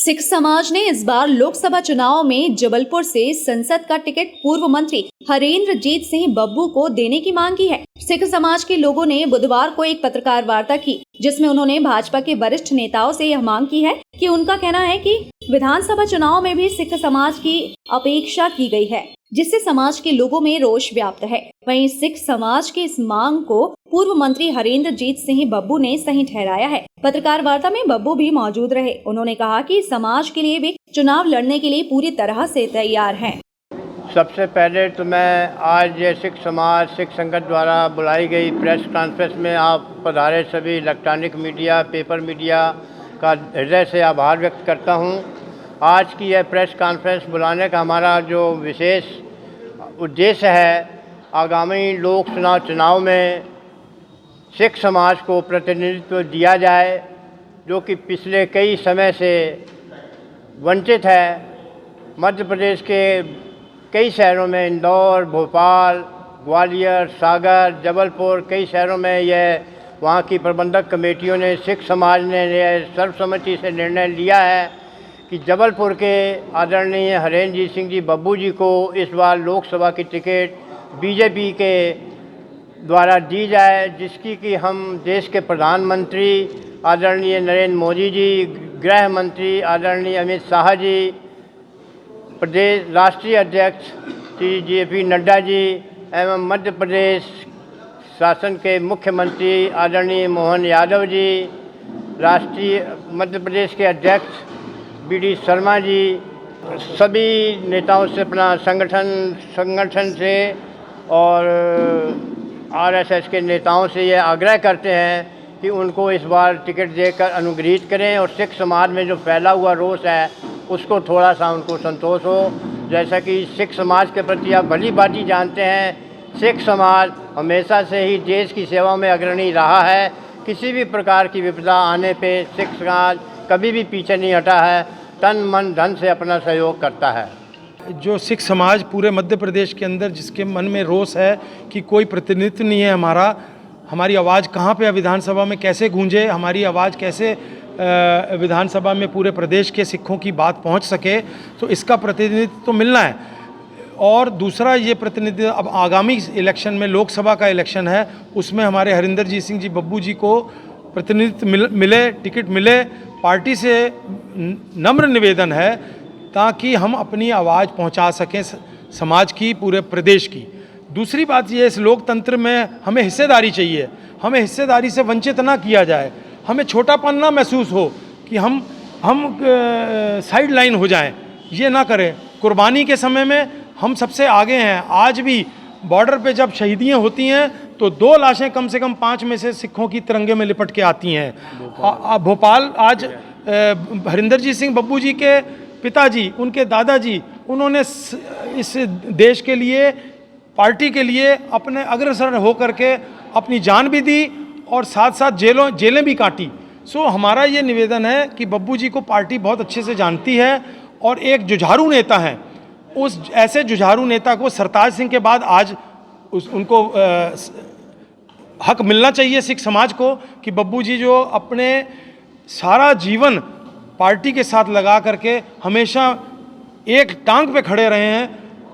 सिख समाज ने इस बार लोकसभा चुनाव में जबलपुर से संसद का टिकट पूर्व मंत्री हरेंद्रजीत सिंह बब्बू को देने की मांग की है। सिख समाज के लोगों ने बुधवार को एक पत्रकार वार्ता की, जिसमें उन्होंने भाजपा के वरिष्ठ नेताओं से यह मांग की है कि उनका कहना है कि विधानसभा चुनाव में भी सिख समाज की अपेक्षा की गई है, जिससे समाज के लोगों में रोष व्याप्त है। वहीं सिख समाज की इस मांग को पूर्व मंत्री हरेंद्रजीत सिंह बब्बू ने सही ठहराया है। पत्रकार वार्ता में बब्बू भी मौजूद रहे। उन्होंने कहा कि समाज के लिए वे चुनाव लड़ने के लिए पूरी तरह से तैयार हैं। सबसे पहले तो मैं आज ये सिख समाज सिख संगत द्वारा बुलाई गई प्रेस कॉन्फ्रेंस में आप पधारे सभी इलेक्ट्रॉनिक मीडिया पेपर मीडिया का हृदय से आभार व्यक्त करता हूँ। आज की यह प्रेस कॉन्फ्रेंस बुलाने का हमारा जो विशेष उद्देश्य है, आगामी लोक चुनाव में सिख समाज को प्रतिनिधित्व दिया जाए, जो कि पिछले कई समय से वंचित है। मध्य प्रदेश के कई शहरों में इंदौर, भोपाल, ग्वालियर, सागर, जबलपुर कई शहरों में यह वहाँ की प्रबंधक कमेटियों ने सिख समाज ने यह सर्वसम्मति से निर्णय लिया है कि जबलपुर के आदरणीय हरेंद्रजीत सिंह जी बब्बू जी को इस बार लोकसभा की टिकट बीजेपी के द्वारा दी जाए, जिसकी कि हम देश के प्रधानमंत्री आदरणीय नरेंद्र मोदी जी, गृह मंत्री आदरणीय अमित शाह जी, प्रदेश राष्ट्रीय अध्यक्ष श्री JP नड्डा जी एवं मध्य प्रदेश शासन के मुख्यमंत्री आदरणीय मोहन यादव जी, राष्ट्रीय मध्य प्रदेश के अध्यक्ष BD शर्मा जी, सभी नेताओं से अपना संगठन से और RSS के नेताओं से ये आग्रह करते हैं कि उनको इस बार टिकट देकर अनुग्रहित करें और सिख समाज में जो फैला हुआ रोष है उसको थोड़ा सा उनको संतोष हो। जैसा कि सिख समाज के प्रति आप भली भांति जानते हैं, सिख समाज हमेशा से ही देश की सेवा में अग्रणी रहा है। किसी भी प्रकार की विपदा आने पे सिख समाज कभी भी पीछे नहीं हटा है, तन मन धन से अपना सहयोग करता है। जो सिख समाज पूरे मध्य प्रदेश के अंदर जिसके मन में रोष है कि कोई प्रतिनिधित्व नहीं है हमारी आवाज़ कहाँ पे विधानसभा में कैसे गूंजे, हमारी आवाज़ कैसे विधानसभा में पूरे प्रदेश के सिखों की बात पहुंच सके, तो इसका प्रतिनिधित्व तो मिलना है। और दूसरा ये प्रतिनिधित्व अब आगामी इलेक्शन में लोकसभा का इलेक्शन है, उसमें हमारे हरेंद्रजीत सिंह जी बब्बू जी को प्रतिनिधित्व मिले, टिकट मिले। पार्टी से नम्र निवेदन है ताकि हम अपनी आवाज़ पहुंचा सकें समाज की, पूरे प्रदेश की। दूसरी बात ये, इस लोकतंत्र में हमें हिस्सेदारी चाहिए, हमें हिस्सेदारी से वंचित ना किया जाए, हमें छोटापन ना महसूस हो कि हम साइड लाइन हो जाएं, ये ना करें। कुर्बानी के समय में हम सबसे आगे हैं। आज भी बॉर्डर पे जब शहीदियाँ होती हैं तो 2 लाशें कम से कम 5 में से सिखों की तिरंगे में लिपट के आती हैं। भोपाल आज हरेंद्रजीत सिंह बब्बू जी के पिताजी, उनके दादाजी, उन्होंने इस देश के लिए, पार्टी के लिए अपने अग्रसर होकर के अपनी जान भी दी और साथ साथ जेलें भी काटी। सो हमारा ये निवेदन है कि बब्बू जी को पार्टी बहुत अच्छे से जानती है और एक जुझारू नेता हैं। उस ऐसे जुझारू नेता को सरताज सिंह के बाद आज उनको हक मिलना चाहिए सिख समाज को कि बब्बू जी जो अपने सारा जीवन पार्टी के साथ लगा करके हमेशा एक टांग पे खड़े रहे हैं,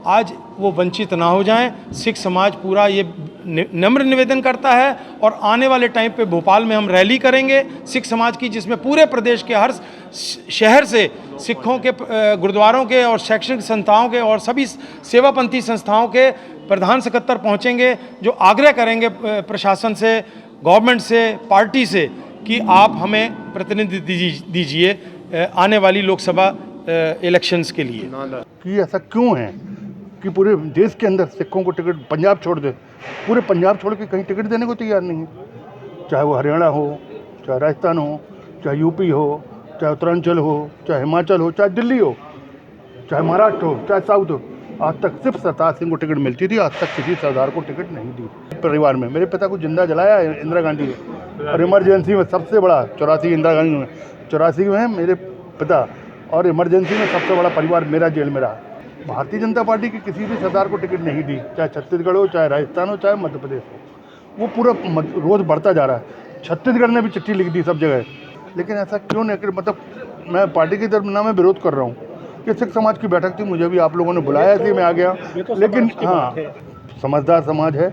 आज वो वंचित ना हो जाएं। सिख समाज पूरा ये नम्र निवेदन करता है और आने वाले टाइम पे भोपाल में हम रैली करेंगे सिख समाज की, जिसमें पूरे प्रदेश के हर शहर से सिखों के गुरुद्वारों के और शैक्षणिक संस्थाओं के और सभी सेवापंथी संस्थाओं के प्रधान सकत्तर पहुंचेंगे, जो आग्रह करेंगे प्रशासन से, गवर्नमेंट से, पार्टी से कि आप हमें प्रतिनिधित्व दीजिए आने वाली लोकसभा इलेक्शंस के लिए। कि ऐसा क्यों है कि पूरे देश के अंदर सिखों को टिकट, पंजाब छोड़ दे, पूरे पंजाब छोड़ के कहीं टिकट देने को तैयार नहीं है। चाहे वो हरियाणा हो, चाहे राजस्थान हो, चाहे UP हो, चाहे उत्तरांचल हो, चाहे हिमाचल हो, चाहे दिल्ली हो, चाहे महाराष्ट्र हो, चाहे साउथ हो, आज तक सिर्फ सरताज सिंह को टिकट मिलती थी। आज तक किसी सरदार को टिकट नहीं दी। परिवार में मेरे पिता को जिंदा जलाया इंदिरा गांधी ने, और इमरजेंसी में सबसे बड़ा 84 इंदिरा गांधी में 84 में मेरे पिता, और इमरजेंसी में सबसे बड़ा परिवार मेरा जेल में रहा। भारतीय जनता पार्टी की किसी भी सरदार को टिकट नहीं दी, चाहे छत्तीसगढ़ हो, चाहे राजस्थान हो, चाहे मध्य प्रदेश हो। वो पूरा रोज़ बढ़ता जा रहा है। छत्तीसगढ़ ने भी चिट्ठी लिख दी सब जगह, लेकिन ऐसा क्यों नहीं, मतलब मैं पार्टी की तरफ ना मैं विरोध कर रहा हूँ। ये सिख समाज की बैठक थी, मुझे भी आप लोगों ने बुलाया इसलिए मैं आ गया। लेकिन हाँ, समझदार समाज है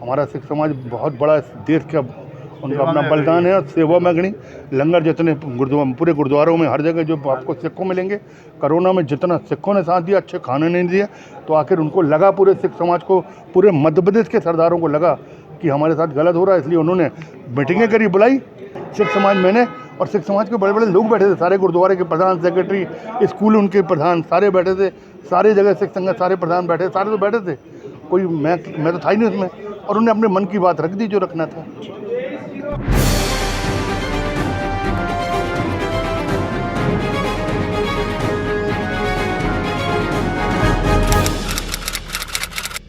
हमारा सिख समाज, बहुत बड़ा इस देश का उनका अपना बलिदान है और सेवा में अग्नि। लंगर जितने पूरे गुरुद्वारों में हर जगह जो आपको सिखों मिलेंगे, कोरोना में जितना सिखों ने साथ दिया, अच्छे खाने नहीं दिए, तो आखिर उनको लगा, पूरे सिख समाज को, पूरे मध्य प्रदेश के सरदारों को लगा कि हमारे साथ गलत हो रहा है, इसलिए उन्होंने मीटिंगें करी, बुलाई सिख समाज मैंने, और सिख समाज के बड़े बड़े लोग बैठे थे, सारे गुरुद्वारे के प्रधान, सेक्रेटरी, स्कूल उनके प्रधान सारे बैठे थे, सारी जगह सिख संगत सारे प्रधान बैठे, सारे तो बैठे थे, कोई मैं तो था ही नहीं उसमें, और उन्होंने अपने मन की बात रख दी जो रखना था।